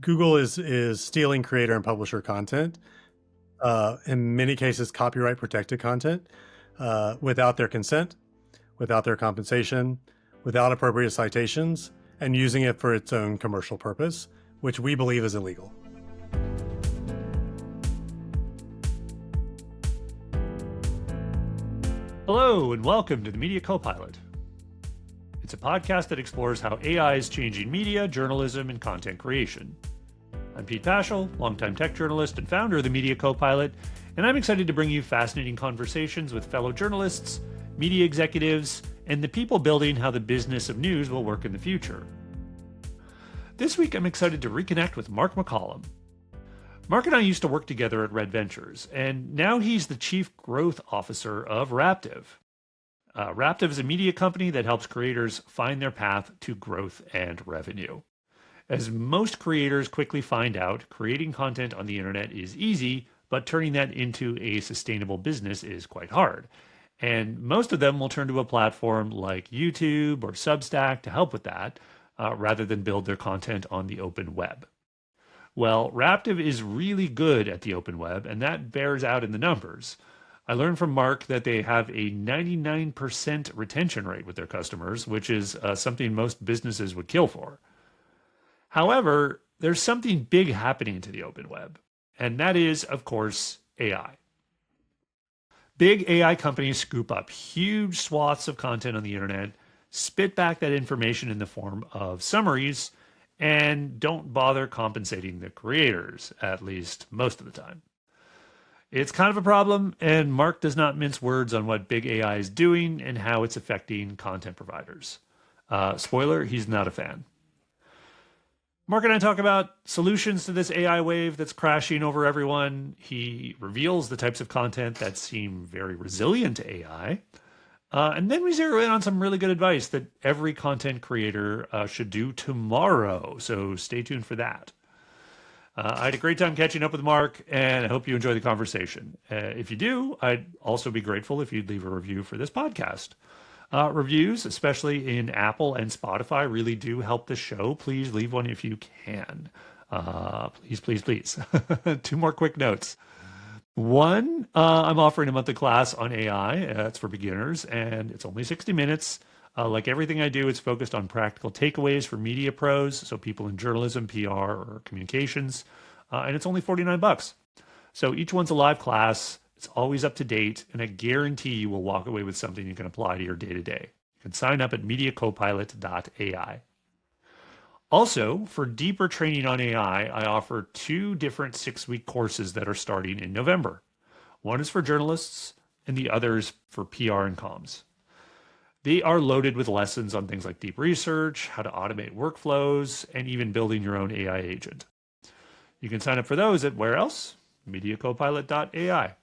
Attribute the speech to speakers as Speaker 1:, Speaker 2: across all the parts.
Speaker 1: Google is stealing creator and publisher content, in many cases copyright protected content, without their consent, without their compensation, without appropriate citations, and using it for its own commercial purpose, which we believe is illegal.
Speaker 2: Hello, and welcome to the Media Copilot. It's a podcast that explores how AI is changing media, journalism, and content creation. I'm Pete Pachal, longtime tech journalist and founder of the Media Copilot, and I'm excited to bring you fascinating conversations with fellow journalists, media executives, and the people building how the business of news will work in the future. This week, I'm excited to reconnect with Marc McCollum. Marc and I used to work together at Red Ventures, and now he's the Chief Growth Officer of Raptive. Raptive is a media company that helps creators find their path to growth and revenue. As most creators quickly find out, creating content on the internet is easy, but turning that into a sustainable business is quite hard. And most of them will turn to a platform like YouTube or Substack to help with that, rather than build their content on the open web. Well, Raptive is really good at the open web, and that bears out in the numbers. I learned from Marc that they have a 99% retention rate with their customers, which is something most businesses would kill for. However, there's something big happening to the open web, and that is, of course, AI. Big AI companies scoop up huge swaths of content on the internet, spit back that information in the form of summaries, and don't bother compensating the creators, at least most of the time. It's kind of a problem, and Marc does not mince words on what big AI is doing and how it's affecting content providers. Spoiler, he's not a fan. Marc and I talk about solutions to this AI wave that's crashing over everyone. He reveals the types of content that seem very resilient to AI. And then we zero in on some really good advice that every content creator should do tomorrow. So stay tuned for that. I had a great time catching up with Marc, and I hope you enjoy the conversation. If you do, I'd also be grateful if you'd leave a review for this podcast. Reviews, especially in Apple and Spotify, really do help the show. Please leave one if you can. Please, please, please. Two more quick notes. One, I'm offering a monthly class on AI. It's for beginners, and it's only 60 minutes. Like everything I do, it's focused on practical takeaways for media pros, so people in journalism, PR, or communications, and it's only $49. So each one's a live class. It's always up to date, and I guarantee you will walk away with something you can apply to your day-to-day. You can sign up at mediacopilot.ai. Also, for deeper training on AI, I offer 2 different 6-week courses that are starting in November. One is for journalists, and the other is for PR and comms. They are loaded with lessons on things like deep research, how to automate workflows, and even building your own AI agent. You can sign up for those at where else? mediacopilot.ai.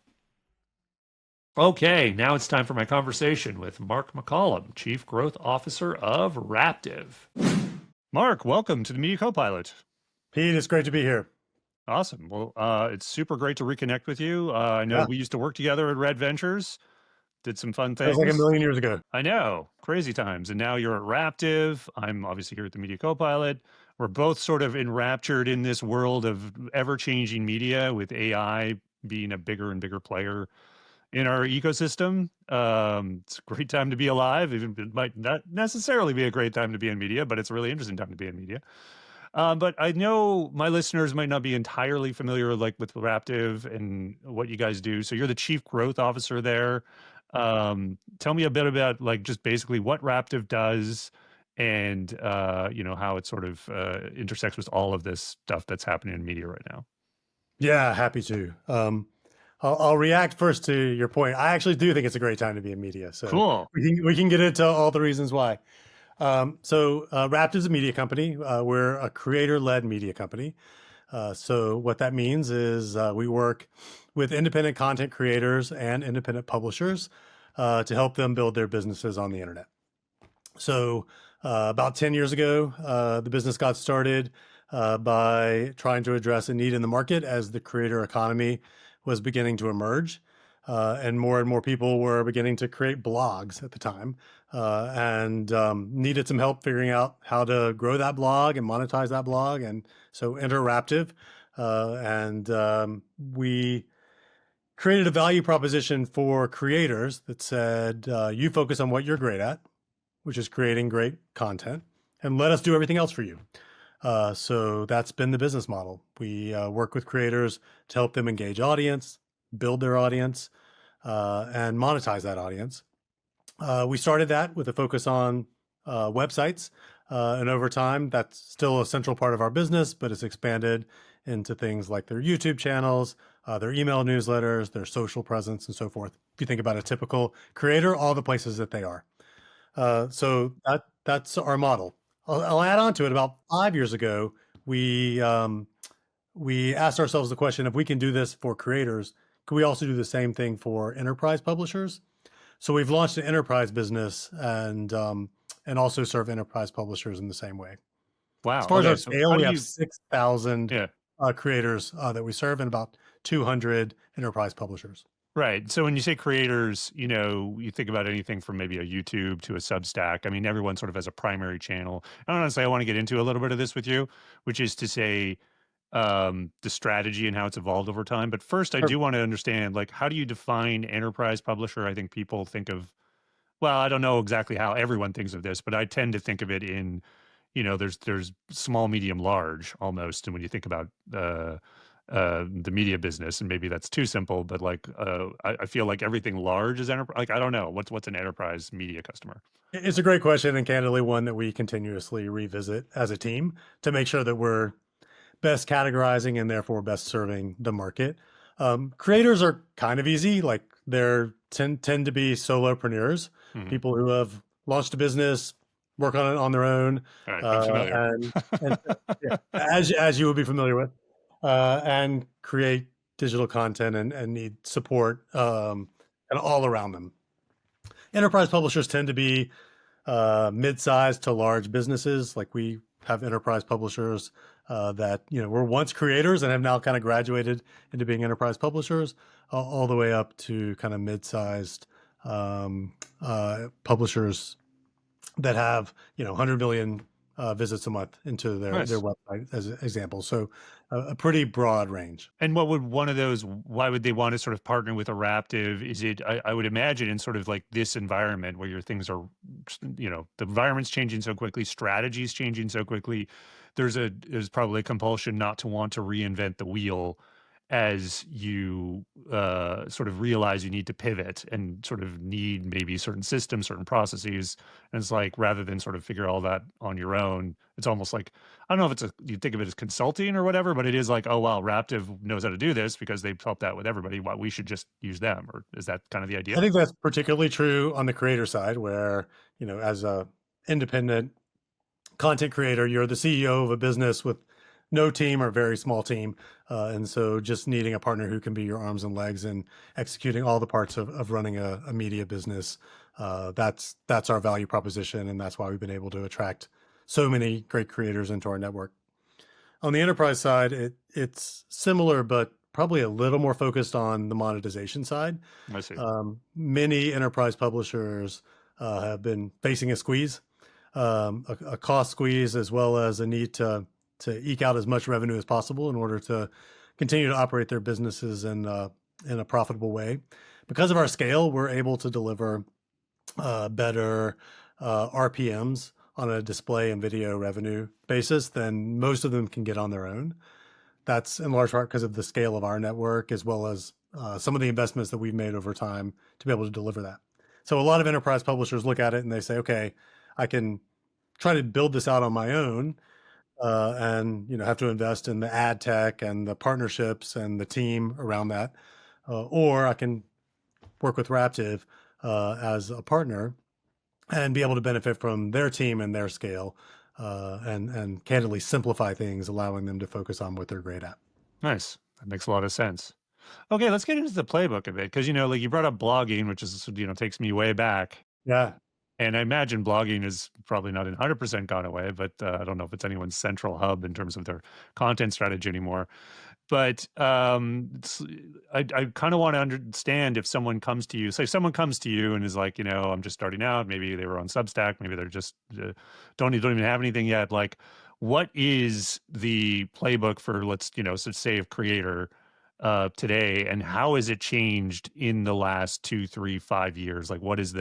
Speaker 2: Okay, now it's time for my conversation with Marc McCollum, Chief Growth Officer of Raptive. Marc, welcome to the Media Copilot.
Speaker 1: Pete, it's great to be here.
Speaker 2: Awesome. Well, it's super great to reconnect with you. I know we used to work together at Red Ventures, did some fun things.
Speaker 1: That was like a million years ago.
Speaker 2: I know, crazy times. And now you're at Raptive. I'm obviously here at the Media Copilot. We're both sort of enraptured in this world of ever-changing media, with AI being a bigger and bigger player in our ecosystem. It's a great time to be alive. It might not necessarily be a great time to be in media, but it's a really interesting time to be in media. But I know my listeners might not be entirely familiar with Raptive and what you guys do. So you're the Chief Growth Officer there. Tell me a bit about just basically what Raptive does and how it sort of intersects with all of this stuff that's happening in media right now.
Speaker 1: Yeah, happy to. I'll react first to your point. I actually do think it's a great time to be in media. So
Speaker 2: cool.
Speaker 1: We can get into all the reasons why. Raptive is a media company. We're a creator-led media company. So what that means is we work with independent content creators and independent publishers to help them build their businesses on the internet. So about 10 years ago, the business got started by trying to address a need in the market as the creator economy was beginning to emerge. and more people were beginning to create blogs at the time, and needed some help figuring out how to grow that blog and monetize that blog. And so enter Raptive, and we created a value proposition for creators that said, you focus on what you're great at, which is creating great content, and let us do everything else for you. So that's been the business model. We work with creators to help them engage audience, build their audience, and monetize that audience. We started that with a focus on websites, and over time, that's still a central part of our business, but it's expanded into things like their YouTube channels, their email newsletters, their social presence, and so forth. If you think about a typical creator, all the places that they are. So that's our model. I'll add on to it. About 5 years ago, we asked ourselves the question: if we can do this for creators, can we also do the same thing for enterprise publishers? So we've launched an enterprise business and also serve enterprise publishers in the same way.
Speaker 2: Wow.
Speaker 1: As far as
Speaker 2: Okay.
Speaker 1: our
Speaker 2: So
Speaker 1: scale,
Speaker 2: how
Speaker 1: we
Speaker 2: do
Speaker 1: have
Speaker 2: you?
Speaker 1: 6,000
Speaker 2: Yeah.
Speaker 1: creators that we serve and about 200 enterprise publishers.
Speaker 2: Right. So when you say creators, you think about anything from maybe a YouTube to a Substack. I mean, everyone sort of has a primary channel. And honestly, I want to get into a little bit of this with you, which is to say the strategy and how it's evolved over time. But first, I
Speaker 1: Sure.
Speaker 2: do want to understand, like, how do you define enterprise publisher? I think people think of, well, I don't know exactly how everyone thinks of this, but I tend to think of it in, there's small, medium, large almost. And when you think about the media business, and maybe that's too simple, but like I feel like everything large is enterprise. Like I don't know what's an enterprise media customer.
Speaker 1: It's a great question, and candidly one that we continuously revisit as a team to make sure that we're best categorizing and therefore best serving the market. Creators are kind of easy. Like they're tend to be solopreneurs,
Speaker 2: Mhm.
Speaker 1: people who have launched a business, work on it on their own,
Speaker 2: All right, I'm familiar.
Speaker 1: and yeah, as you would be familiar with, and create digital content and need support and all around them. Enterprise publishers tend to be mid-sized to large businesses. Like we have enterprise publishers that were once creators and have now kind of graduated into being enterprise publishers, all the way up to kind of mid-sized publishers that have 100 million visits a month into their
Speaker 2: Nice.
Speaker 1: website as an example. So a pretty broad range.
Speaker 2: And what would one of those? Why would they want to sort of partner with a Raptive? Is it? I would imagine in sort of like this environment where your things are, the environment's changing so quickly, strategies changing so quickly. There's probably a compulsion not to want to reinvent the wheel as you sort of realize you need to pivot and sort of need maybe certain systems, certain processes. And it's like rather than sort of figure all that on your own, it's almost like, I don't know if you think of it as consulting or whatever, but it is like, oh, wow, Raptive knows how to do this because they've helped out with everybody. Why we should just use them? Or is that kind of the idea?
Speaker 1: I think that's particularly true on the creator side, where as a independent content creator, you're the CEO of a business with no team or very small team. And so just needing a partner who can be your arms and legs and executing all the parts of running a media business. That's our value proposition. And that's why we've been able to attract so many great creators into our network. On the enterprise side, it's similar, but probably a little more focused on the monetization side.
Speaker 2: I see.
Speaker 1: Many enterprise publishers have been facing a squeeze, a cost squeeze, as well as a need to eke out as much revenue as possible in order to continue to operate their businesses in a profitable way. Because of our scale, we're able to deliver better RPMs on a display and video revenue basis than most of them can get on their own. That's in large part because of the scale of our network, as well as some of the investments that we've made over time to be able to deliver that. So a lot of enterprise publishers look at it and they say, okay, I can try to build this out on my own, and have to invest in the ad tech and the partnerships and the team around that, or I can work with Raptive as a partner and be able to benefit from their team and their scale, and candidly simplify things, allowing them to focus on what they're great at.
Speaker 2: Nice. That makes a lot of sense. Okay, let's get into the playbook a bit because like you brought up blogging, which is takes me way back.
Speaker 1: Yeah.
Speaker 2: And I imagine blogging is probably not 100% gone away, but I don't know if it's anyone's central hub in terms of their content strategy anymore. but I kind of want to understand if someone comes to you, say someone comes to you and is like, I'm just starting out. Maybe they were on Substack. Maybe they're just don't even have anything yet. Like, what is the playbook for, let's say, a creator today, and how has it changed in the last 2, 3, 5 years? Like, what has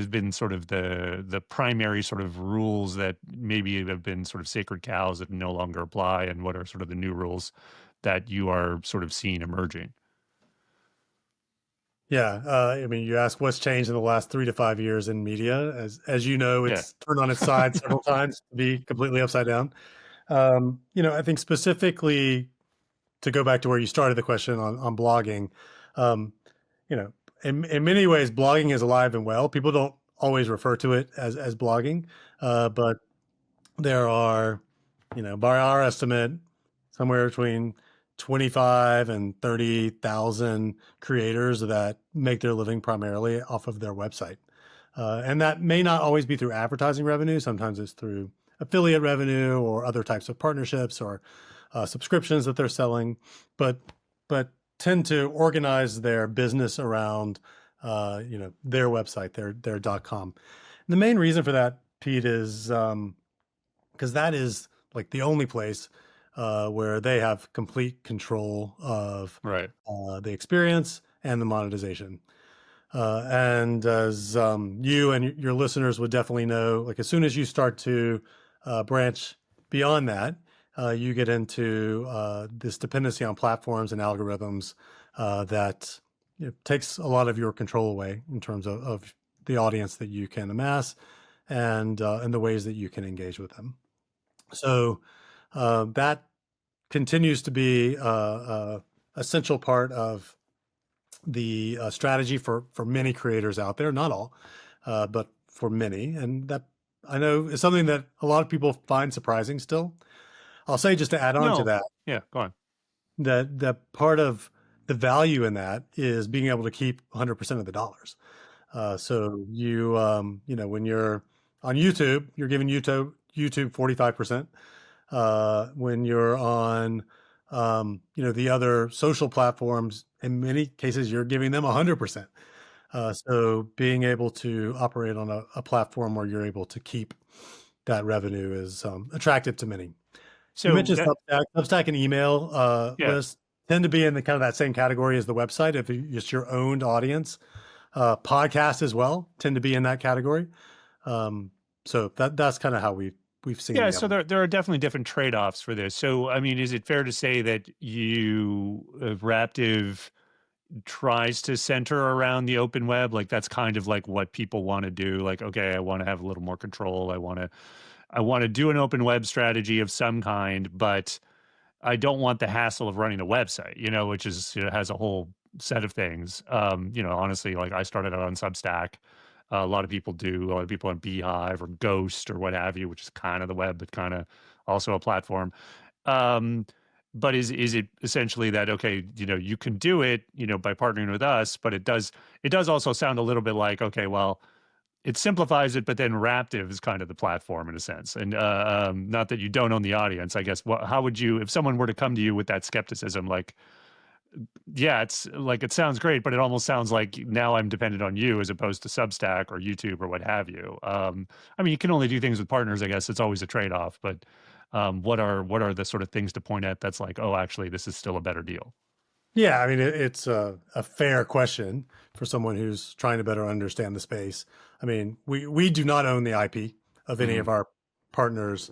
Speaker 2: been sort of the primary sort of rules that maybe have been sort of sacred cows that no longer apply, and what are sort of the new rules that you are sort of seeing emerging?
Speaker 1: Yeah, I mean, you ask what's changed in the last 3 to 5 years in media. As you know,
Speaker 2: Yeah.
Speaker 1: it's turned on its side several times to be completely upside down. I think specifically to go back to where you started the question on blogging, um, you know, in many ways, blogging is alive and well. People don't always refer to it as blogging, but there are, by our estimate, somewhere between 25 and 30,000 creators that make their living primarily off of their website. And that may not always be through advertising revenue. Sometimes it's through affiliate revenue or other types of partnerships or subscriptions that they're selling, but tend to organize their business around their website, their .com. And the main reason for that, Pete, is because that is like the only place where they have complete control of
Speaker 2: Right.
Speaker 1: the experience and the monetization. And as you and your listeners would definitely know, like as soon as you start to branch beyond that, you get into this dependency on platforms and algorithms that takes a lot of your control away in terms of the audience that you can amass and the ways that you can engage with them. So that continues to be a essential part of the strategy for many creators out there, not all, but for many. And that I know is something that a lot of people find surprising still. I'll say, just to add on to
Speaker 2: No.
Speaker 1: that,
Speaker 2: Yeah. Go on.
Speaker 1: that part of the value in that is being able to keep 100% of the dollars. So when you're on YouTube, you're giving YouTube 45%. When you're on, the other social platforms, in many cases, you're giving them 100%. So being able to operate on a platform where you're able to keep that revenue is attractive to many. You
Speaker 2: So
Speaker 1: mentioned
Speaker 2: that,
Speaker 1: Substack and email
Speaker 2: yeah.
Speaker 1: lists tend to be in the kind of that same category as the website. If it's your owned audience, podcasts as well tend to be in that category. So that's kind of how we've seen.
Speaker 2: Yeah, so there are definitely different trade-offs for this. So, I mean, is it fair to say that Raptive tries to center around the open web? Like that's kind of like what people want to do. Like, okay, I want to have a little more control. I want to do an open web strategy of some kind, but I don't want the hassle of running a website, which is, has a whole set of things. Honestly, like I started out on Substack. A lot of people do. A lot of people on Beehive or Ghost or what have you, which is kind of the web, but kind of also a platform. But is it essentially that, okay, you can do it, by partnering with us, but it does also sound a little bit like, okay, well, it simplifies it, but then Raptive is kind of the platform in a sense. And not that you don't own the audience, I guess. How would you, if someone were to come to you with that skepticism, like, yeah, it's like, it sounds great, but it almost sounds like now I'm dependent on you as opposed to Substack or YouTube or what have you. I mean, you can only do things with partners, I guess. It's always a trade-off, but what are the sort of things to point at that's like, oh, actually, this is still a better deal?
Speaker 1: Yeah, I mean, it's a fair question for someone who's trying to better understand the space. I mean, we do not own the IP of any of our partners'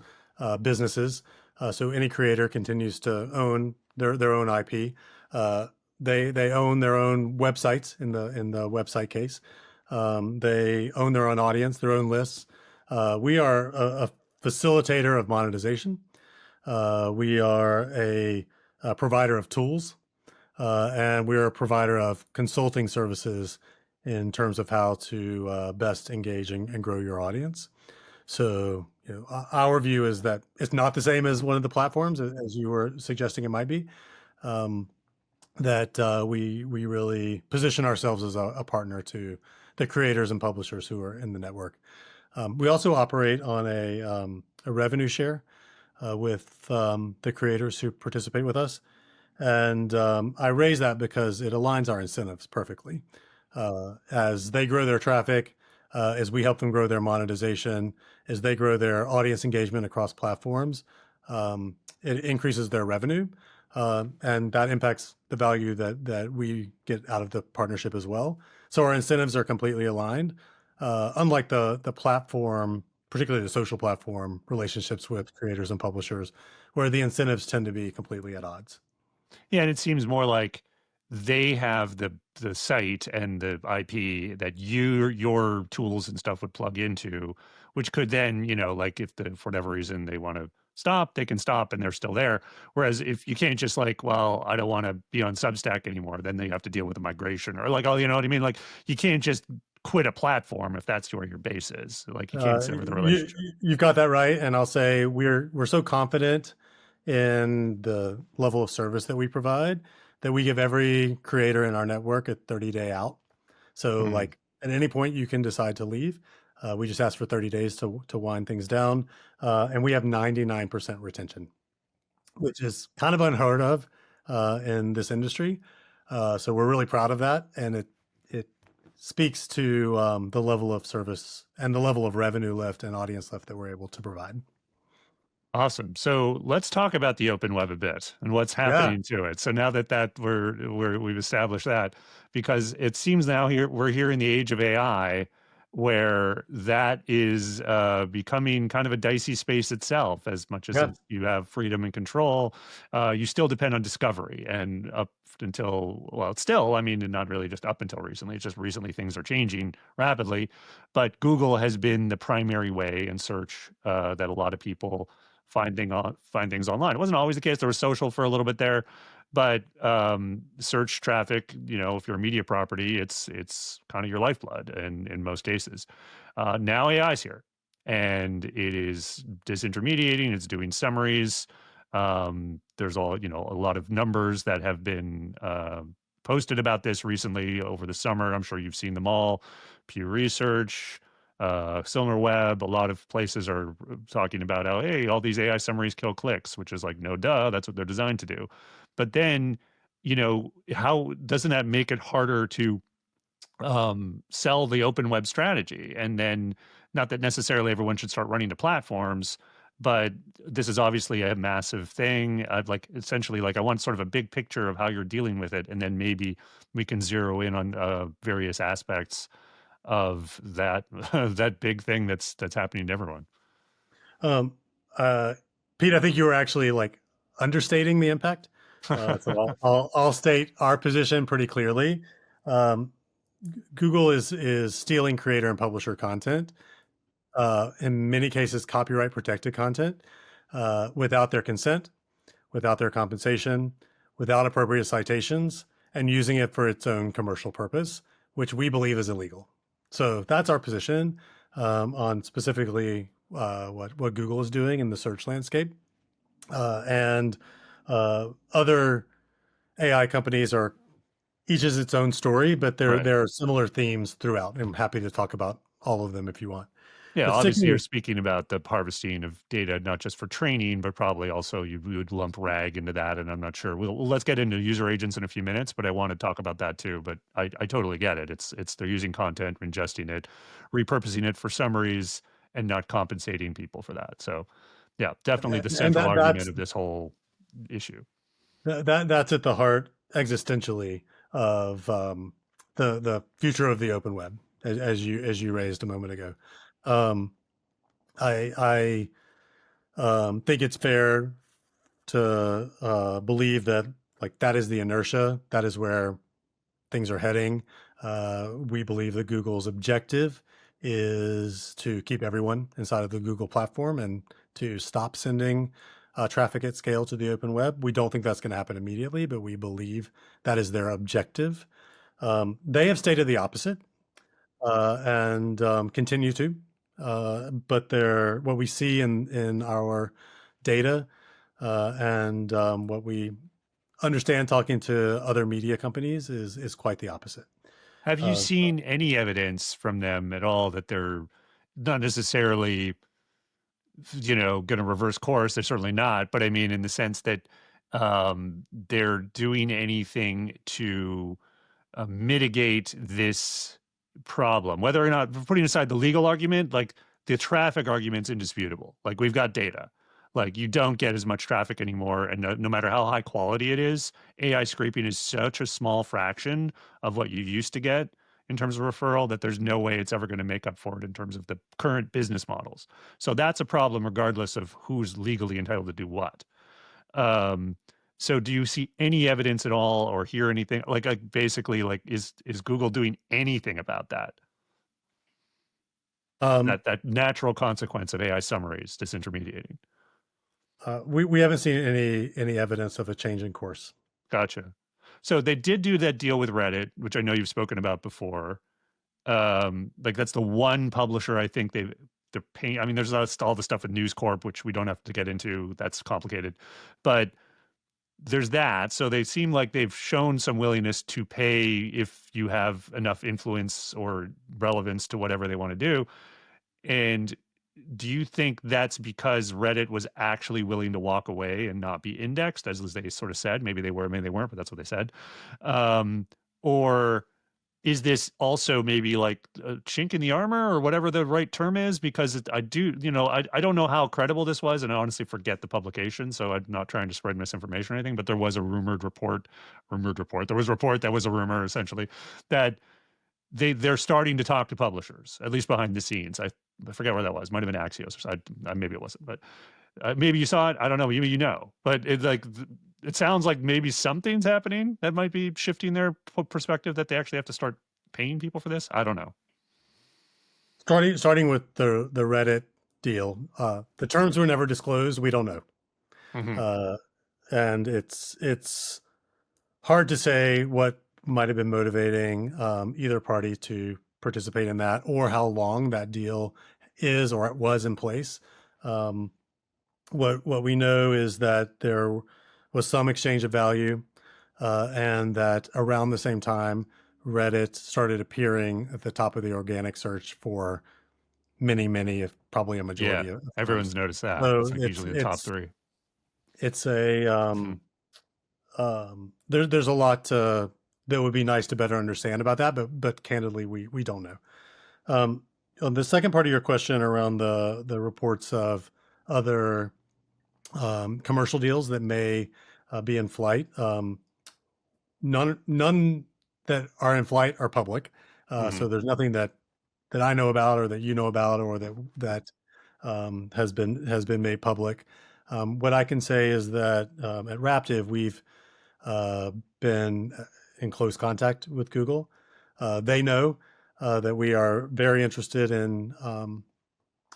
Speaker 1: businesses, so any creator continues to own their own IP. They own their own websites in the website case. They own their own audience, their own lists. We are a facilitator of monetization. We are a provider of tools. And we're a provider of consulting services in terms of how to best engage and grow your audience. So, our view is that it's not the same as one of the platforms, as you were suggesting it might be. That we really position ourselves as a partner to the creators and publishers who are in the network. We also operate on a revenue share. with the creators who participate with us. And I raise that because it aligns our incentives perfectly. As they grow their traffic, as we help them grow their monetization, as they grow their audience engagement across platforms, it increases their revenue. And that impacts the value that we get out of the partnership as well. So our incentives are completely aligned. Unlike the platform, particularly the social platform relationships with creators and publishers, where the incentives tend to be completely at odds.
Speaker 2: Yeah, and it seems more like they have the site and the IP that your tools and stuff would plug into, which could then, like if for whatever reason they want to stop, they can stop and they're still there. Whereas if you can't just like, well, I don't want to be on Substack anymore, then they have to deal with the migration or like, oh, you know what I mean? Like you can't just quit a platform if that's where your base is. Like you can't sever the relationship.
Speaker 1: You've got that right, and I'll say we're so confident in the level of service that we provide that we give every creator in our network a 30-day out. So
Speaker 2: Mhm.
Speaker 1: like at any point you can decide to leave. We just ask for 30 days to wind things down, and we have 99% retention, which is kind of unheard of in this industry. So we're really proud of that, and it speaks to the level of service and the level of revenue lift and audience lift that we're able to provide.
Speaker 2: Awesome. So let's talk about the open web a bit and what's
Speaker 1: Yeah,
Speaker 2: happening to it. So now that we've established that, because it seems now we're here in the age of AI, where that is becoming kind of a dicey space itself. As much as
Speaker 1: yeah.
Speaker 2: you have freedom and control, you still depend on discovery. And up until it's still, I mean, not really just up until recently. It's just recently things are changing rapidly, but Google has been the primary way in search that a lot of people find things online. It wasn't always the case. There was social for a little bit there, but search traffic, if you're a media property, it's kind of your lifeblood in most cases. Now AI is here, and it is disintermediating. It's doing summaries. There's a lot of numbers that have been posted about this recently over the summer. I'm sure you've seen them all. Pew Research, SimilarWeb, a lot of places are talking about how, hey, all these AI summaries kill clicks, which is like, no, duh, that's what they're designed to do. But then, how doesn't that make it harder to sell the open web strategy? And then, not that necessarily everyone should start running to platforms, but this is obviously a massive thing. I'd like essentially like I want sort of a big picture of how you're dealing with it, and then maybe we can zero in on various aspects of that that big thing that's happening to everyone.
Speaker 1: Um, uh, Pete, I think you were actually like understating the impact. So I'll state our position pretty clearly. Um, Google is stealing creator and publisher content, in many cases copyright protected content, without their consent, without their compensation, without appropriate citations, and using it for its own commercial purpose, which we believe is illegal. So that's our position on specifically what Google is doing in the search landscape. And other AI companies are each is its own story, but
Speaker 2: Right.
Speaker 1: there are similar themes throughout. I'm happy to talk about all of them if you want.
Speaker 2: Yeah,
Speaker 1: But
Speaker 2: obviously
Speaker 1: sticking
Speaker 2: you're
Speaker 1: with
Speaker 2: speaking about the harvesting of data, not just for training, but probably also you would lump RAG into that. And I'm not sure. Let's get into user agents in a few minutes, but I want to talk about that too. But I totally get it. It's they're using content, ingesting it, repurposing it for summaries, and not compensating people for that. So yeah, definitely the
Speaker 1: and
Speaker 2: central argument of this whole issue.
Speaker 1: that's at the heart existentially of the future of the open web, as you raised a moment ago. Um, I think it's fair to believe that like that is the inertia, that is where things are heading. We believe that Google's objective is to keep everyone inside of the Google platform and to stop sending traffic at scale to the open web. We don't think that's going to happen immediately, but we believe that is their objective. They have stated the opposite and continue to. But what we see in our data and what we understand talking to other media companies is quite the opposite.
Speaker 2: Have you
Speaker 1: Uh,
Speaker 2: seen any evidence from them at all that they're not necessarily going to reverse course. They're certainly not, but I mean, in the sense that they're doing anything to mitigate this problem, whether or not, putting aside the legal argument, like the traffic argument's indisputable. Like we've got data. Like you don't get as much traffic anymore, and no matter how high quality it is, AI scraping is such a small fraction of what you used to get in terms of referral that there's no way it's ever going to make up for it in terms of the current business models. So that's a problem regardless of who's legally entitled to do what. Um, so do you see any evidence at all or hear anything like basically like is Google doing anything about that?
Speaker 1: Um,
Speaker 2: That natural consequence of AI summaries disintermediating.
Speaker 1: we haven't seen any evidence of a change in course.
Speaker 2: Gotcha. So they did do that deal with Reddit, which I know you've spoken about before. Like that's the one publisher I think they're paying. I mean, there's all the stuff with News Corp, which we don't have to get into. That's complicated, but there's that. So they seem like they've shown some willingness to pay if you have enough influence or relevance to whatever they want to do. And do you think that's because Reddit was actually willing to walk away and not be indexed, as they sort of said? Maybe they were, maybe they weren't, but that's what they said. Or is this also maybe like a chink in the armor or whatever the right term is? Because I don't know how credible this was, and I honestly forget the publication, so I'm not trying to spread misinformation or anything, but there was a report. There was a report that was a rumor, essentially, that they're starting to talk to publishers, at least behind the scenes. I forget where that was. Might have been Axios, or maybe it wasn't, but maybe you saw it. I don't know. Maybe but it sounds like maybe something's happening that might be shifting their perspective that they actually have to start paying people for this. I don't know.
Speaker 1: Starting with the Reddit deal, the terms were never disclosed. We don't know,
Speaker 2: Mm-hmm.
Speaker 1: and it's hard to say what might have been motivating either party to participate in that, or how long that deal is or it was in place. What we know is that there was some exchange of value, and that around the same time, Reddit started appearing at the top of the organic search for many, if probably a
Speaker 2: Yeah,
Speaker 1: majority of
Speaker 2: everyone's
Speaker 1: firms.
Speaker 2: noticed that.
Speaker 1: So
Speaker 2: It's like usually the top three.
Speaker 1: it's a
Speaker 2: Hmm.
Speaker 1: there's a lot that would be nice to better understand about that, but candidly, we don't know. On the second part of your question around the reports of other commercial deals that may be in flight, none that are in flight are public.
Speaker 2: Hmm.
Speaker 1: So there's nothing that I know about or that you know about or that has been made public. What I can say is that at Raptive we've been in close contact with Google. They know that we are very interested in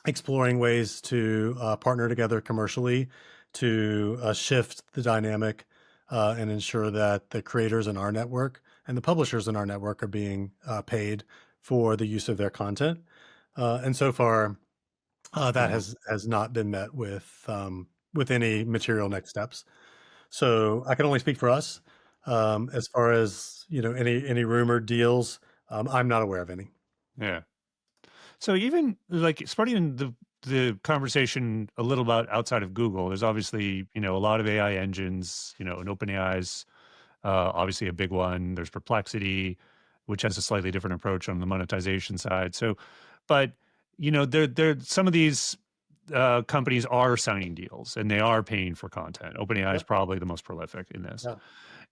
Speaker 1: exploring ways to partner together commercially to shift the dynamic and ensure that the creators in our network and the publishers in our network are being paid for the use of their content. And so far, that
Speaker 2: Hmm.
Speaker 1: has not been met with any material next steps. So I can only speak for us. As far as any rumored deals, I'm not aware of any.
Speaker 2: Yeah. So even like spreading the conversation a little bit outside of Google, there's obviously a lot of AI engines. And OpenAI's obviously a big one. There's Perplexity, which has a slightly different approach on the monetization side. So, but there some of these companies are signing deals and they are paying for content. OpenAI is
Speaker 1: Yep.
Speaker 2: probably the most prolific in this,
Speaker 1: Yeah.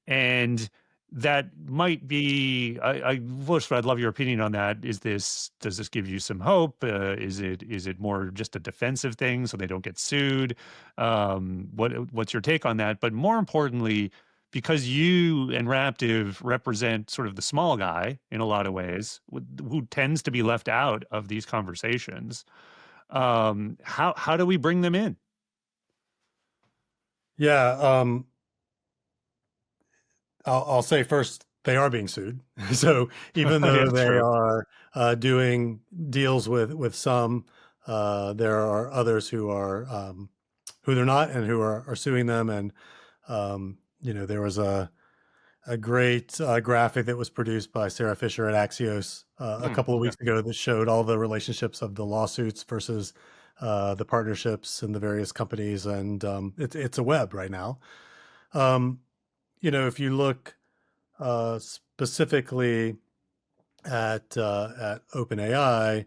Speaker 2: and that might be. First, I'd love your opinion on that. Does this give you some hope? Is it more just a defensive thing so they don't get sued? What's your take on that? But more importantly, because you and Raptive represent sort of the small guy in a lot of ways, who tends to be left out of these conversations. How do we bring them in?
Speaker 1: Yeah. I'll say first, they are being sued. So even
Speaker 2: Yeah,
Speaker 1: though they
Speaker 2: true.
Speaker 1: are doing deals with some, there are others who they're not and who are suing them. And there was a great graphic that was produced by Sarah Fisher at Axios a couple of
Speaker 2: Yeah.
Speaker 1: weeks ago that showed all the relationships of the lawsuits versus the partnerships and the various companies, and it's a web right now. Um, if you look specifically at OpenAI,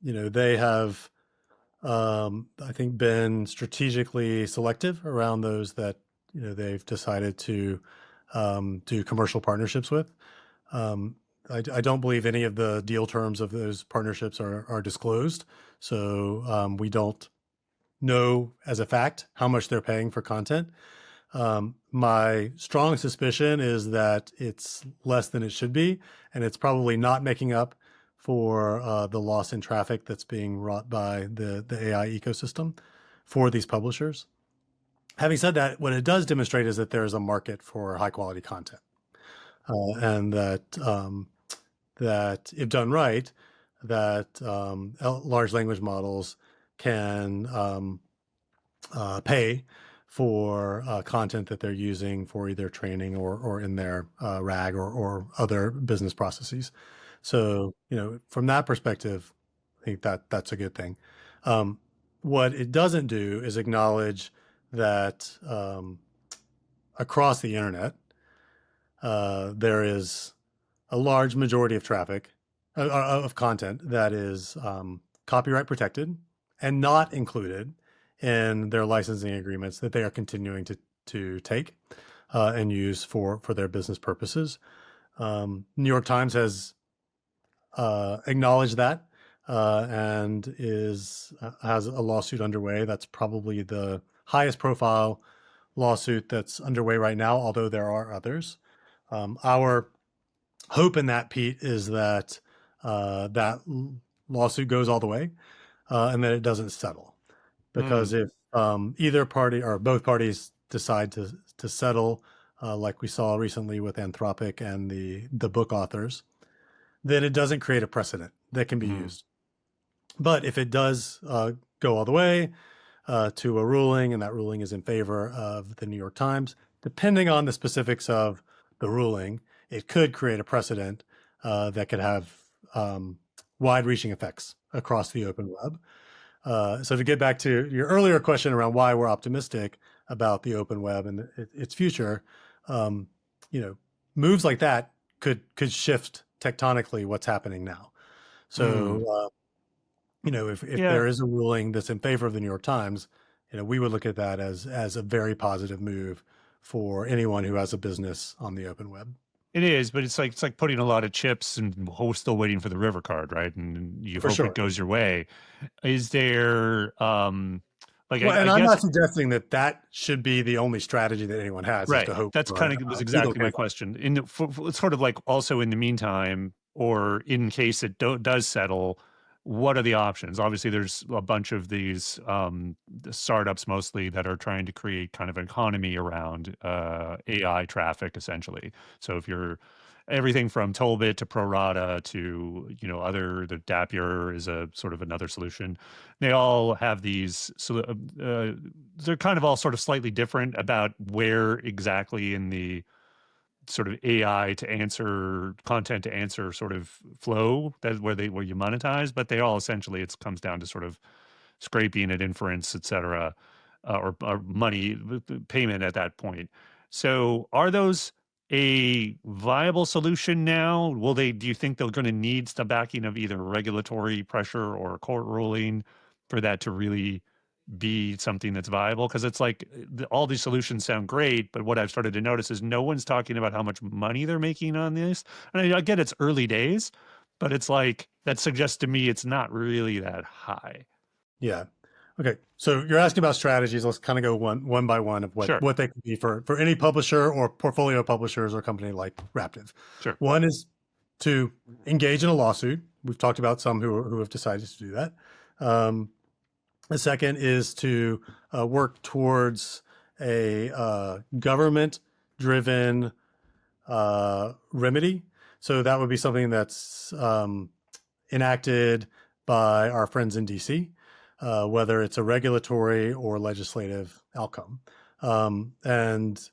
Speaker 1: they have, I think, been strategically selective around those that they've decided to do commercial partnerships with. Um, I don't believe any of the deal terms of those partnerships are disclosed, so we don't know as a fact how much they're paying for content. My strong suspicion is that it's less than it should be, and it's probably not making up for the loss in traffic that's being wrought by the AI ecosystem for these publishers. Having said that, what it does demonstrate is that there is a market for high quality content, and that if done right, that large language models can pay for content that they're using for either training or in their RAG or other business processes. So, from that perspective, I think that's a good thing. What it doesn't do is acknowledge that across the internet, there is a large majority of traffic of content that is copyright protected and not included in their licensing agreements that they are continuing to take and use for their business purposes. New York Times has acknowledged that and has a lawsuit underway. That's probably the highest profile lawsuit that's underway right now, although there are others. Our hope in that, Pete, is that that lawsuit goes all the way and that it doesn't settle. Because if either party or both parties decide to settle, like we saw recently with Anthropic and the book authors, then it doesn't create a precedent that can be used. But if it does go all the way to a ruling, and that ruling is in favor of the New York Times, depending on the specifics of the ruling, it could create a precedent that could have wide-reaching effects across the open web. So to get back to your earlier question around why we're optimistic about the open web and its future, moves like that could shift tectonically what's happening now. So, if there is a ruling that's in favor of the New York Times, we would look at that as a very positive move for anyone who has a business on the open web.
Speaker 2: It is, but it's like putting a lot of chips and still waiting for the river card, right? And you hope it goes your way. Is there
Speaker 1: and I'm not suggesting that should be the only strategy that anyone has.
Speaker 2: Right.
Speaker 1: Is to hope
Speaker 2: That's kind of was exactly my question. It's sort of like also in the meantime, or in case it does settle, what are the options? Obviously, there's a bunch of these startups mostly that are trying to create kind of an economy around AI traffic, essentially. So if you're everything from Tollbit to Prorata to the Dapier is a sort of another solution. They all have these. So they're kind of all sort of slightly different about where exactly in the sort of AI to answer content to answer sort of flow that's where you monetize, but they all essentially it comes down to sort of scraping at inference, et cetera, or money payment at that point. So are those a viable solution now? Do you think they're going to need the backing of either regulatory pressure or a court ruling for that to really be something that's viable? Because it's like all these solutions sound great, but what I've started to notice is no one's talking about how much money they're making on this. And I get it's early days, but it's like that suggests to me it's not really that high.
Speaker 1: Yeah. Okay. So you're asking about strategies. Let's kind of go one by one of what they could be for any publisher or portfolio publishers or company like Raptive.
Speaker 2: Sure.
Speaker 1: One is to engage in a lawsuit. We've talked about some who have decided to do that. The second is to work towards a government-driven remedy. So that would be something that's enacted by our friends in DC, whether it's a regulatory or legislative outcome. And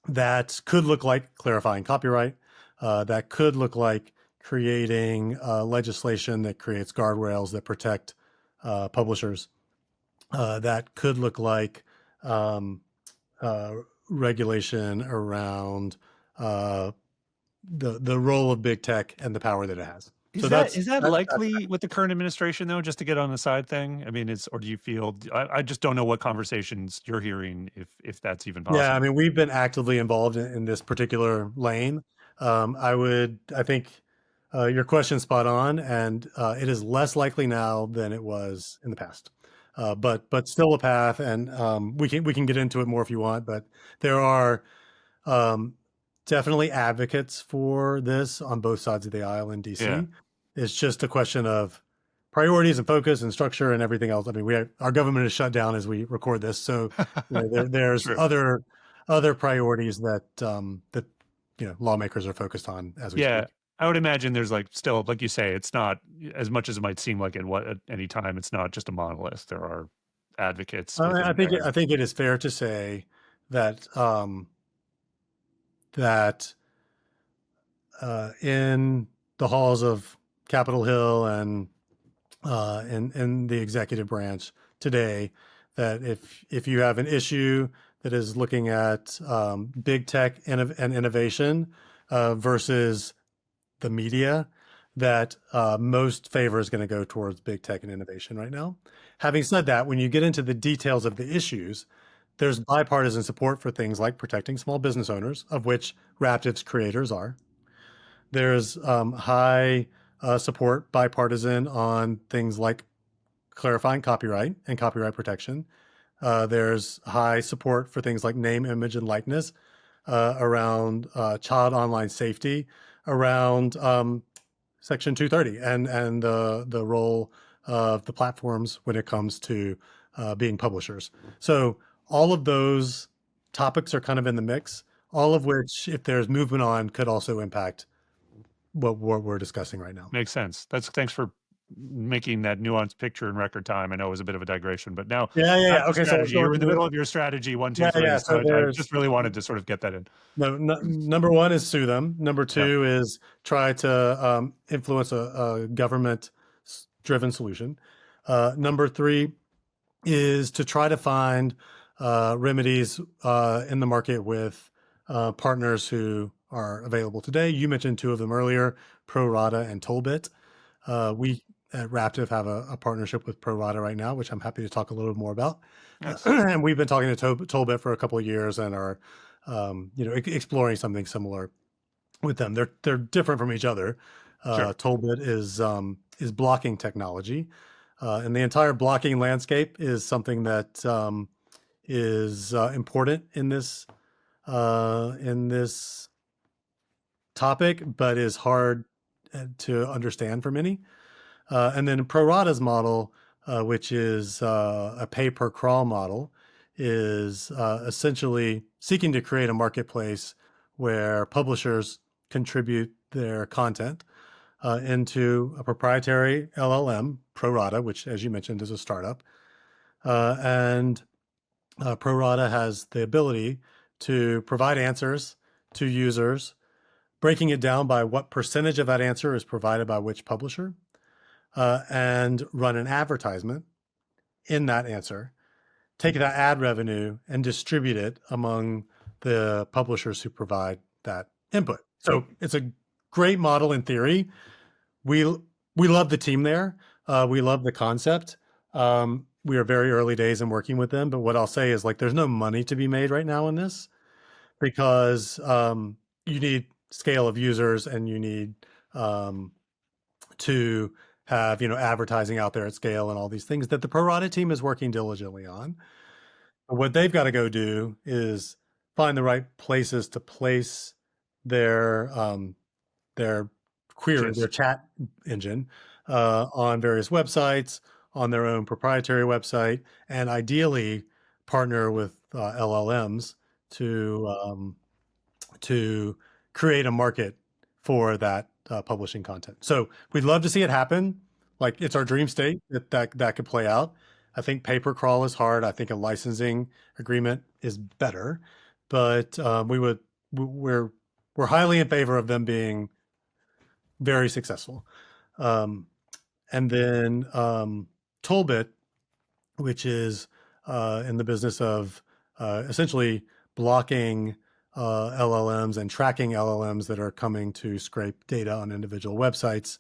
Speaker 1: that could look like clarifying copyright. That could look like creating legislation that creates guardrails that protect publishers that could look like um, regulation around the role of big tech and the power that it has. So
Speaker 2: Is that
Speaker 1: that's
Speaker 2: likely with the current administration though? Just to get on the side thing, I mean, or do you feel? I just don't know what conversations you're hearing if that's even
Speaker 1: yeah. I
Speaker 2: possible.
Speaker 1: mean, we've been actively involved in this particular lane. I think your question's spot on, and it is less likely now than it was in the past. But still a path, and we can get into it more if you want. But there are um, definitely advocates for this on both sides of the aisle in
Speaker 2: Yeah,
Speaker 1: DC. It's just a question of priorities and focus and structure and everything else. I mean, our government is shut down as we record this, so there's
Speaker 2: true.
Speaker 1: other priorities that lawmakers are focused on as we
Speaker 2: Yeah,
Speaker 1: speak.
Speaker 2: I would imagine there's like still, like you say, it's not as much as it might seem like at any time. It's not just a monolith. There are advocates within there.
Speaker 1: I think it is fair to say that that in the halls of Capitol Hill and in the executive branch today, that if you have an issue that is looking at big tech and innovation versus the media, that most favor is going to go towards big tech and innovation right now. Having said that, when you get into the details of the issues, there's bipartisan support for things like protecting small business owners, of which Raptive's creators are. There's high support bipartisan on things like clarifying copyright and copyright protection. There's high support for things like name, image, and likeness around child online safety, around Section 230 and the role of the platforms when it comes to being publishers. So all of those topics are kind of in the mix, all of which, if there's movement on, could also impact what we're discussing right now.
Speaker 2: Makes sense. Thanks for making that nuanced picture in record time. I know it was a bit of a digression, but now back
Speaker 1: Yeah.
Speaker 2: to
Speaker 1: Okay,
Speaker 2: strategy.
Speaker 1: so
Speaker 2: You were in the middle of your strategy one, two, three.
Speaker 1: yeah.
Speaker 2: So
Speaker 1: So
Speaker 2: I
Speaker 1: there's
Speaker 2: just really wanted to sort of get that in.
Speaker 1: no, number one is sue them. Number
Speaker 2: Yeah,
Speaker 1: two is try to influence a government-driven solution. Number three is to try to find remedies in the market with partners who are available today. You mentioned two of them earlier, Pro Rata and Tollbit. We at Raptive have a partnership with Pro Rata right now, which I'm happy to talk a little more about.
Speaker 2: nice.
Speaker 1: And we've been talking to Tollbit for a couple of years and are exploring something similar with them. They're different from each other.
Speaker 2: Sure.
Speaker 1: Tollbit is blocking technology, and the entire blocking landscape is something that is important in this topic, but is hard to understand for many. And then ProRata's model, which is a pay per crawl model, is essentially seeking to create a marketplace where publishers contribute their content into a proprietary LLM, ProRata, which, as you mentioned, is a startup. And ProRata has the ability to provide answers to users, breaking it down by what percentage of that answer is provided by which publisher, and run an advertisement in that answer, take that ad revenue and distribute it among the publishers who provide that input. So it's a great model in theory. We love the team there. We love the concept. We are very early days in working with them, but what I'll say is, like, there's no money to be made right now in this because you need scale of users and you need to have advertising out there at scale and all these things that the ProRata team is working diligently on. What they've got to go do is find the right places to place their query,
Speaker 2: Cheers.
Speaker 1: their chat engine on various websites, on their own proprietary website, and ideally partner with LLMs to create a market for that publishing content. So we'd love to see it happen. Like, it's our dream state that could play out. I think pay per crawl is hard. I think a licensing agreement is better, but we're highly in favor of them being very successful. And then Tollbit, which is in the business of essentially blocking LLMs and tracking LLMs that are coming to scrape data on individual websites.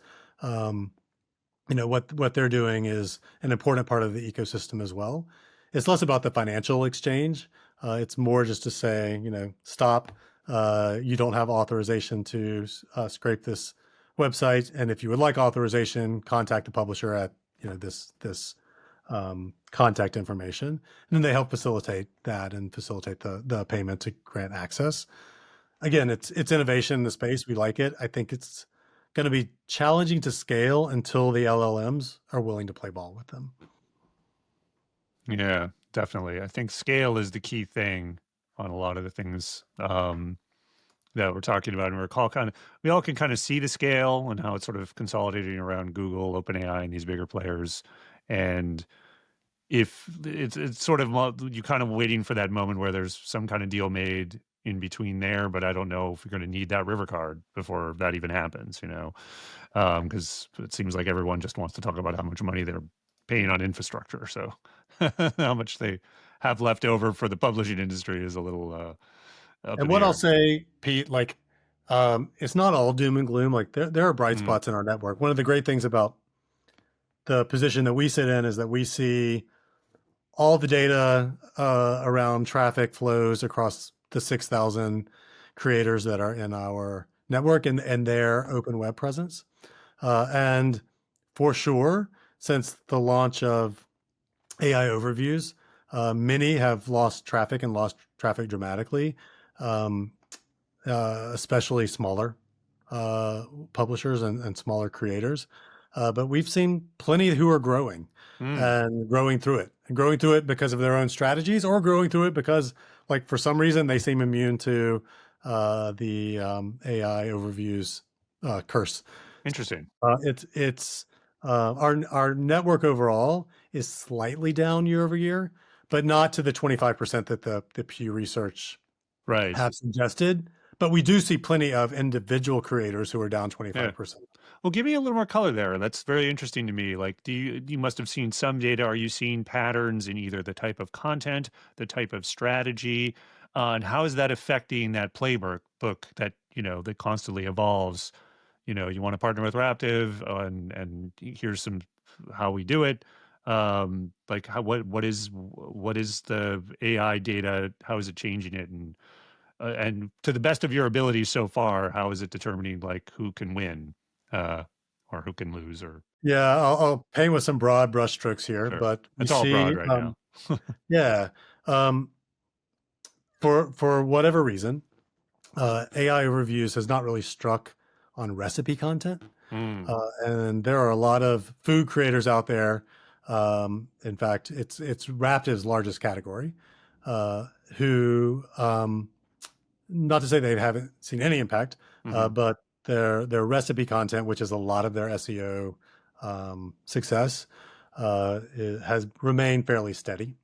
Speaker 1: What they're doing is an important part of the ecosystem as well. It's less about the financial exchange. It's more just to say, stop. You don't have authorization to scrape this website, and if you would like authorization, contact the publisher at this contact information, and then they help facilitate that and facilitate the payment to grant access. Again, it's innovation in the space. We like it. I think it's going to be challenging to scale until the LLMs are willing to play ball with them.
Speaker 2: Yeah, definitely. I think scale is the key thing on a lot of the things that we're talking about. And we all can kind of see the scale and how it's sort of consolidating around Google, OpenAI, and these bigger players. And if it's sort of, you kind of waiting for that moment where there's some kind of deal made in between there, but I don't know if you're going to need that river card before that even happens, because it seems like everyone just wants to talk about how much money they're paying on infrastructure. So how much they have left over for the publishing industry is a little up in
Speaker 1: And
Speaker 2: the
Speaker 1: what
Speaker 2: air.
Speaker 1: I'll say, Pete, it's not all doom and gloom. Like there are bright spots in our network. One of the great things about the position that we sit in is that we see all the data around traffic flows across the 6,000 creators that are in our network and their open web presence. And for sure, since the launch of AI overviews, many have lost traffic and lost traffic dramatically, especially smaller publishers and smaller creators. But we've seen plenty who are growing and growing through it, because of their own strategies, or growing through it because, like, for some reason they seem immune to the AI overviews curse.
Speaker 2: Interesting.
Speaker 1: It's our network overall is slightly down year over year, but not to the 25% that the Pew Research
Speaker 2: Right.
Speaker 1: have suggested. But we do see plenty of individual creators who are down 25%.
Speaker 2: Well, give me a little more color there. That's very interesting to me. Like, you must have seen some data. Are you seeing patterns in either the type of content, the type of strategy, and how is that affecting that playbook book that that constantly evolves? You want to partner with Raptive, and here's how we do it. Like what is the AI data? How is it changing it? And to the best of your ability so far, how is it determining like who can win? Or who can lose, or
Speaker 1: Yeah, I'll paint with some broad brushstrokes here,
Speaker 2: sure.
Speaker 1: but we
Speaker 2: It's all
Speaker 1: see,
Speaker 2: broad right now.
Speaker 1: yeah, for whatever reason, AI overviews has not really struck on recipe content, and there are a lot of food creators out there. In fact, it's Raptive's largest category, who, not to say they haven't seen any impact, but their recipe content, which is a lot of their SEO success, has remained fairly steady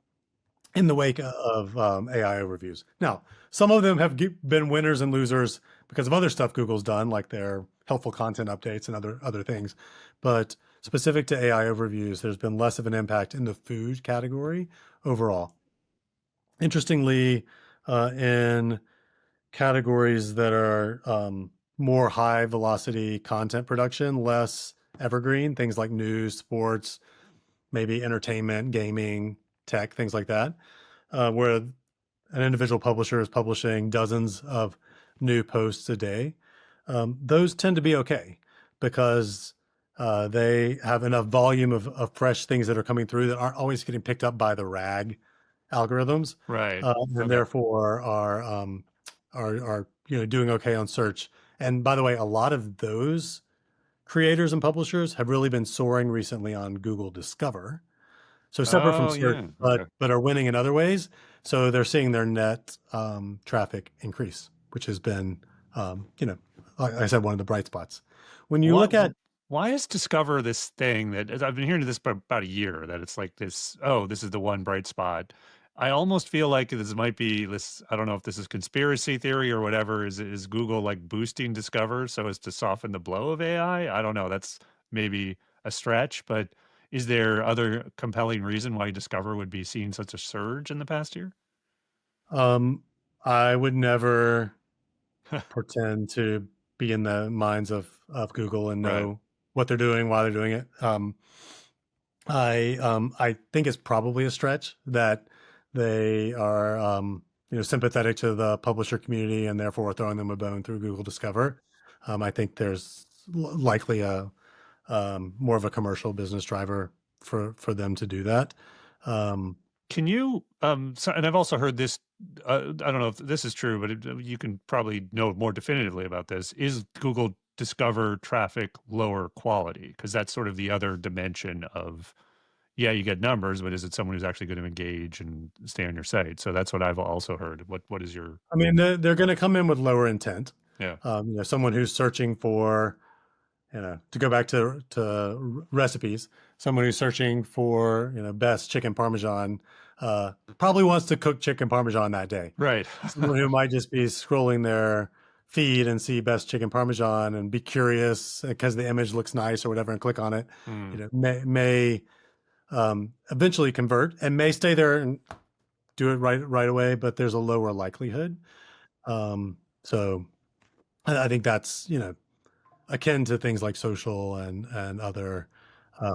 Speaker 1: in the wake of AI overviews. Now, some of them have been winners and losers because of other stuff Google's done, like their helpful content updates and other things. But specific to AI overviews, there's been less of an impact in the food category overall. Interestingly, in categories that are more high velocity content production, less evergreen, things like news, sports, maybe entertainment, gaming, tech, things like that, where an individual publisher is publishing dozens of new posts a day. Those tend to be okay because they have enough volume of fresh things that are coming through that aren't always getting picked up by the RAG algorithms,
Speaker 2: Right.
Speaker 1: and therefore are doing okay on search. And by the way, a lot of those creators and publishers have really been soaring recently on Google Discover. So separate from
Speaker 2: Oh,
Speaker 1: search,
Speaker 2: yeah.
Speaker 1: but
Speaker 2: Okay.
Speaker 1: are winning in other ways. So they're seeing their net traffic increase, which has been, like I said, one of the bright spots. When you look at
Speaker 2: Why is Discover this thing that I've been hearing this for about a year, that it's like this, oh, this is the one bright spot. I almost feel like this might be this, I don't know if this is conspiracy theory or whatever. Is Google like boosting Discover so as to soften the blow of AI? I don't know. That's maybe a stretch, but Is there other compelling reason why Discover would be seeing such a surge in the past year?
Speaker 1: Um, I would never pretend to be in the minds of Google and
Speaker 2: Right.
Speaker 1: know what they're doing, why they're doing it. I think it's probably a stretch that they are sympathetic to the publisher community and therefore throwing them a bone through Google Discover. I think there's likely a more of a commercial business driver for them to do that.
Speaker 2: Can you, and I've also heard this, I don't know if this is true, but you can probably know more definitively about this. Is Google Discover traffic lower quality? Because that's sort of the other dimension of, yeah, you get numbers, but is it someone who's actually going to engage and stay on your site? So that's what I've also heard. What is your,
Speaker 1: I mean, they're going to come in with lower intent.
Speaker 2: yeah,
Speaker 1: Someone who's searching for, to go back to recipes, someone who's searching for, best chicken parmesan, probably wants to cook chicken parmesan that day.
Speaker 2: right.
Speaker 1: Someone who might just be scrolling their feed and see best chicken parmesan and be curious because the image looks nice or whatever and click on it, may eventually convert and may stay there and do it right away, but there's a lower likelihood. So I think that's, akin to things like social and other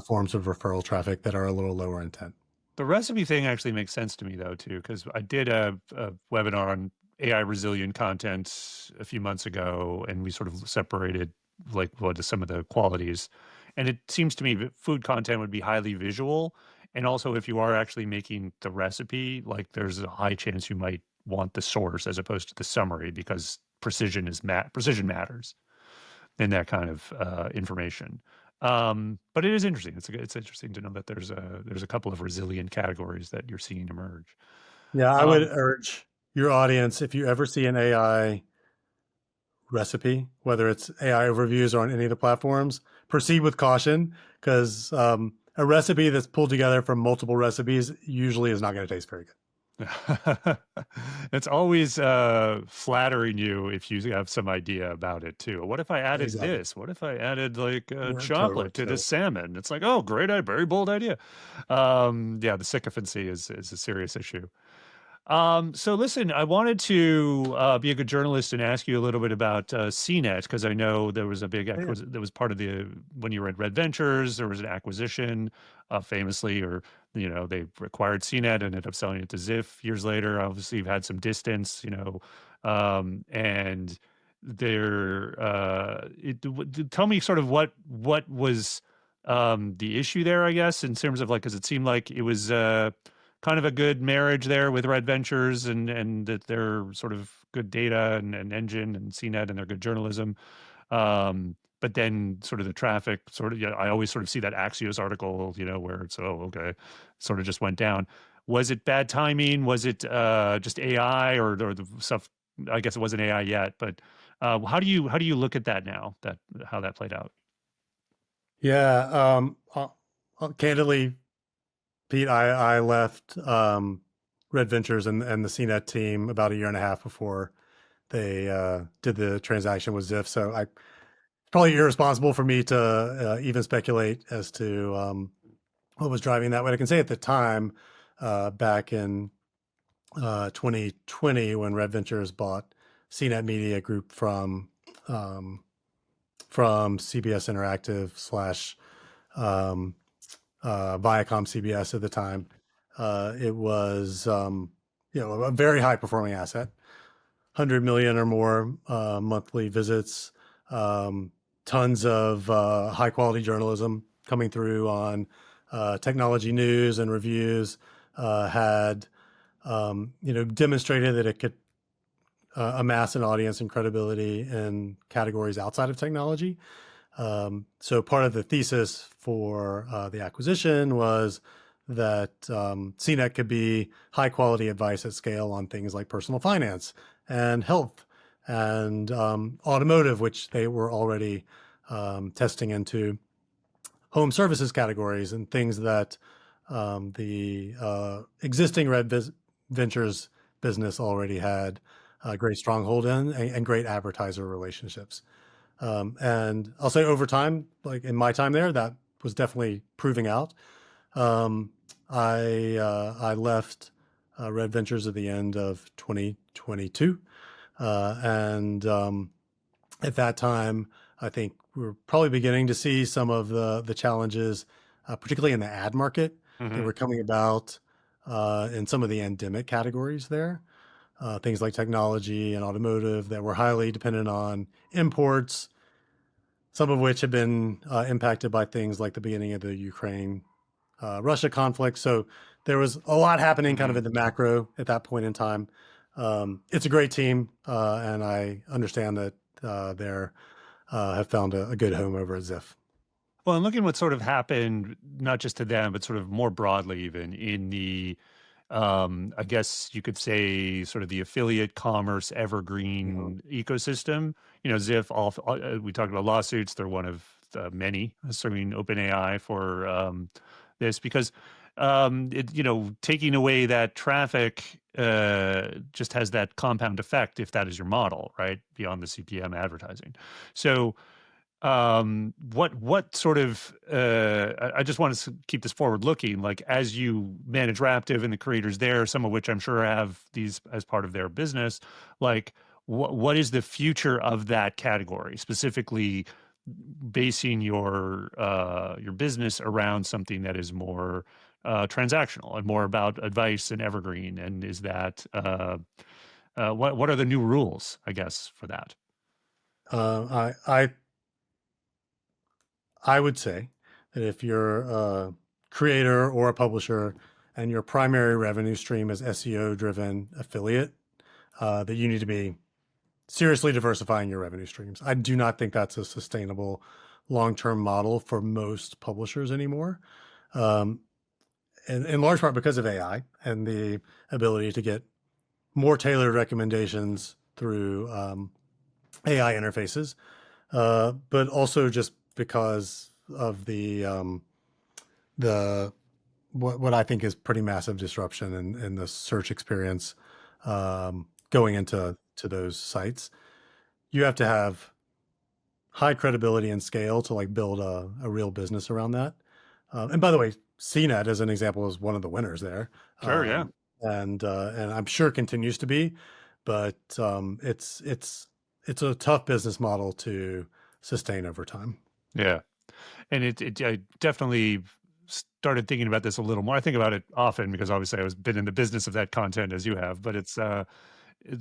Speaker 1: forms of referral traffic that are a little lower intent.
Speaker 2: The recipe thing actually makes sense to me though, too, because I did a webinar on AI resilient content a few months ago, and we sort of separated like what are some of the qualities. And it seems to me that food content would be highly visual. And also if you are actually making the recipe, like there's a high chance you might want the source as opposed to the summary because precision matters in that kind of information. But it is interesting. It's interesting to know that there's a couple of resilient categories that you're seeing emerge.
Speaker 1: Yeah, I would urge your audience, if you ever see an AI recipe, whether it's AI overviews or on any of the platforms, proceed with caution because a recipe that's pulled together from multiple recipes usually is not going to taste very good.
Speaker 2: It's always flattering you if you have some idea about it too. What if I added
Speaker 1: Exactly.
Speaker 2: this? What if I added like
Speaker 1: Totally.
Speaker 2: chocolate to the salmon? It's like, oh, great, very bold idea. Yeah, the sycophancy is a serious issue. So listen, I wanted to be a good journalist and ask you a little bit about CNET because I know there was a big that was part of the when you were at Red Ventures, there was an acquisition, famously, or they acquired CNET and ended up selling it to Ziff years later. Obviously, you've had some distance, and there. Tell me sort of what was the issue there, I guess, in terms of like because it seemed like it was. Kind of a good marriage there with Red Ventures and that they're sort of good data and engine and CNET and they're good journalism. But then sort of the traffic sort of, I always sort of see that Axios article, where it's, oh, okay, sort of just went down. Was it bad timing? Was it just AI or the stuff? I guess it wasn't AI yet, but how do you look at that now, how that played out?
Speaker 1: Yeah. Candidly, Pete, I left Red Ventures and the CNET team about a year and a half before they did the transaction with Ziff. So it's probably irresponsible for me to even speculate as to what was driving that. What I can say at the time, back in 2020, when Red Ventures bought CNET Media Group from CBS Interactive slash Viacom CBS at the time. It was, a very high performing asset, 100 million or more monthly visits, tons of high quality journalism coming through on technology news and reviews, had, demonstrated that it could amass an audience and credibility in categories outside of technology. So part of the thesis for the acquisition was that CNET could be high quality advice at scale on things like personal finance and health and automotive, which they were already testing into home services categories and things that the existing Ventures business already had a great stronghold in and great advertiser relationships. And I'll say over time, like in my time there, that was definitely proving out. Um, I left Red Ventures at the end of 2022, and at that time, I think we were probably beginning to see some of the challenges, particularly in the ad market, that
Speaker 2: Hmm.
Speaker 1: were coming about in some of the endemic categories there. Things like technology and automotive that were highly dependent on imports, some of which have been impacted by things like the beginning of the Ukraine Russia conflict. So there was a lot happening kind of
Speaker 2: Hmm.
Speaker 1: in the macro at that point in time. It's a great team, and I understand that they're have found a good home over at Ziff.
Speaker 2: Well, and looking what sort of happened, not just to them, but sort of more broadly, even in the, I guess you could say, sort of the affiliate commerce
Speaker 1: Mhm.
Speaker 2: evergreen ecosystem. Ziff. We talked about lawsuits. They're one of many suing OpenAI for this because taking away that traffic just has that compound effect if that is your model, right? Beyond the CPM advertising. So what sort of I just want to keep this forward looking, like as you manage Raptive and the creators there, some of which I'm sure have these as part of their business, like what is the future of that category, specifically basing your business around something that is more transactional and more about advice and evergreen, and is that what are the new rules, I guess, for that?
Speaker 1: I would say that if you're a creator or a publisher and your primary revenue stream is SEO driven affiliate, that you need to be seriously diversifying your revenue streams. I do not think that's a sustainable long-term model for most publishers anymore. Um, in large part because of AI and the ability to get more tailored recommendations through AI interfaces, but also just because of the what I think is pretty massive disruption in the search experience going into those sites. You have to have high credibility and scale to like build a real business around that. And by the way, CNET as an example is one of the winners there,
Speaker 2: Sure, yeah.
Speaker 1: and I'm sure continues to be, but it's a tough business model to sustain over time.
Speaker 2: Yeah. And I definitely started thinking about this a little more. I think about it often because obviously I was been in the business of that content as you have, but it's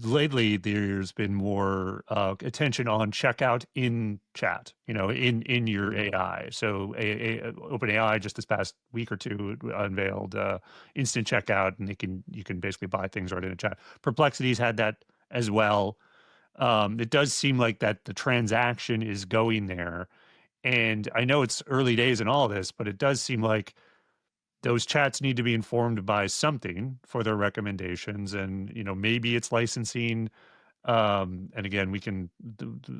Speaker 2: lately there's been more attention on checkout in chat, in your AI. So OpenAI just this past week or two unveiled instant checkout, and you can basically buy things right in a chat. Perplexity's had that as well. It does seem like that the transaction is going there, and I know it's early days in all this, but it does seem like those chats need to be informed by something for their recommendations. And, maybe it's licensing. And again, we can,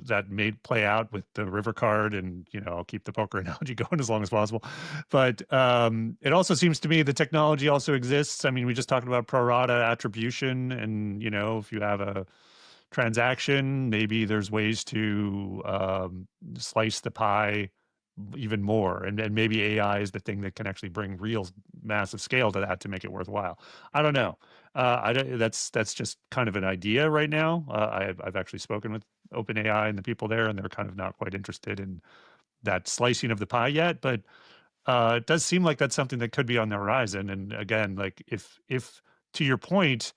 Speaker 2: that may play out with the river card, and, I'll keep the poker analogy going as long as possible. But it also seems to me the technology also exists. I mean, we just talked about pro rata attribution, and, if you have a transaction, maybe there's ways to slice the pie even more, and maybe AI is the thing that can actually bring real massive scale to that to make it worthwhile. I don't know. That's just kind of an idea right now. I've actually spoken with OpenAI and the people there, and they're kind of not quite interested in that slicing of the pie yet. But it does seem like that's something that could be on the horizon. And again, like if to your point,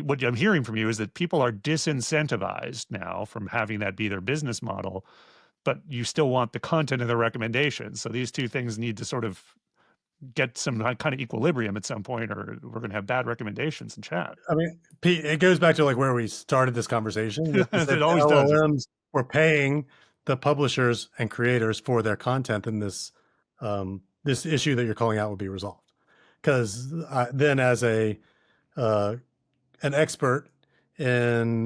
Speaker 2: what I'm hearing from you is that people are disincentivized now from having that be their business model, but you still want the content of the recommendations. So these two things need to sort of get some kind of equilibrium at some point, or we're going to have bad recommendations in chat.
Speaker 1: I mean, Pete, it goes back to like where we started this conversation, which is that
Speaker 2: It
Speaker 1: the
Speaker 2: always does.
Speaker 1: LLMs were paying the publishers and creators for their content, and this issue that you're calling out would be resolved. Because then, as uh, an expert in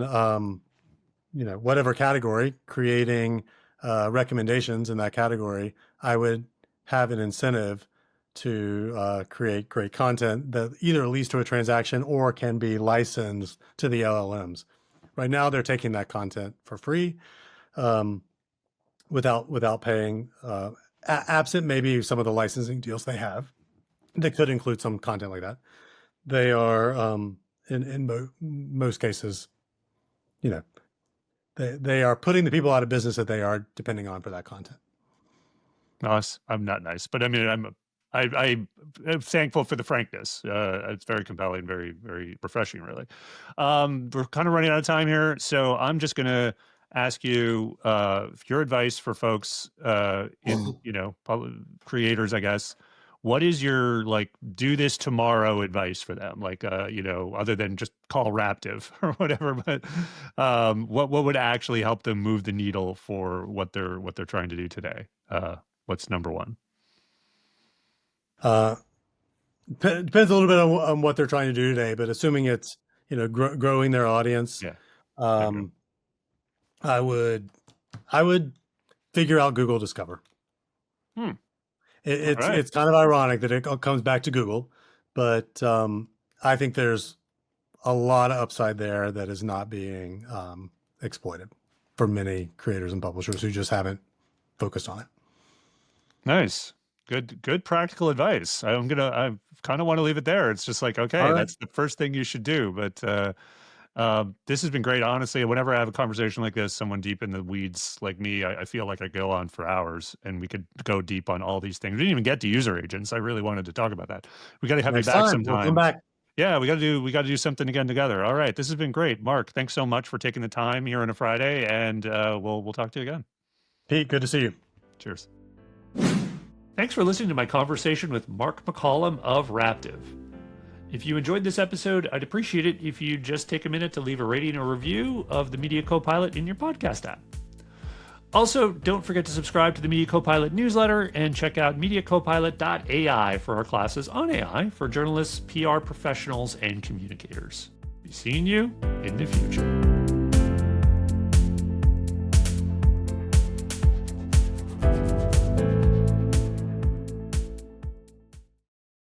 Speaker 1: whatever category, creating recommendations in that category, I would have an incentive to create great content that either leads to a transaction or can be licensed to the LLMs. Right now, they're taking that content for free, um, without paying. absent maybe some of the licensing deals they have that could include some content like that, they are in most cases, you know, they are putting the people out of business that they are depending on for that content.
Speaker 2: Nice. I'm not nice, but I mean, I'm thankful for the frankness. It's very compelling, very, very refreshing, really. We're kind of running out of time here, so I'm just going to ask you your advice for folks in, creators, I guess. What is your do this tomorrow advice for them? Other than just call Raptive or whatever, but what would actually help them move the needle for what they're trying to do today? What's number one?
Speaker 1: Depends a little bit on what they're trying to do today, but assuming it's, growing their audience,
Speaker 2: Yeah.
Speaker 1: I would figure out Google Discover. It's kind of ironic that it comes back to Google, but I think there's a lot of upside there that is not being exploited for many creators and publishers who just haven't focused on it.
Speaker 2: Nice. Good practical advice. I kind of want to leave it there. It's just okay,
Speaker 1: right.
Speaker 2: That's the first thing you should do. But this has been great. Honestly, whenever I have a conversation like this, someone deep in the weeds like me, I feel like I go on for hours and we could go deep on all these things. We didn't even get to user agents. I really wanted to talk about that. We got to have you back sometime.
Speaker 1: We'll come back.
Speaker 2: Yeah, we got to do something again together. All right. This has been great. Marc, thanks so much for taking the time here on a Friday, and we'll talk to you again.
Speaker 1: Pete, good to see you.
Speaker 2: Cheers. Thanks for listening to my conversation with Marc McCollum of Raptive. If you enjoyed this episode, I'd appreciate it if you just take a minute to leave a rating or review of the Media Copilot in your podcast app. Also, don't forget to subscribe to the Media Copilot newsletter and check out MediaCopilot.ai for our classes on AI for journalists, PR professionals, and communicators. Be seeing you in the future.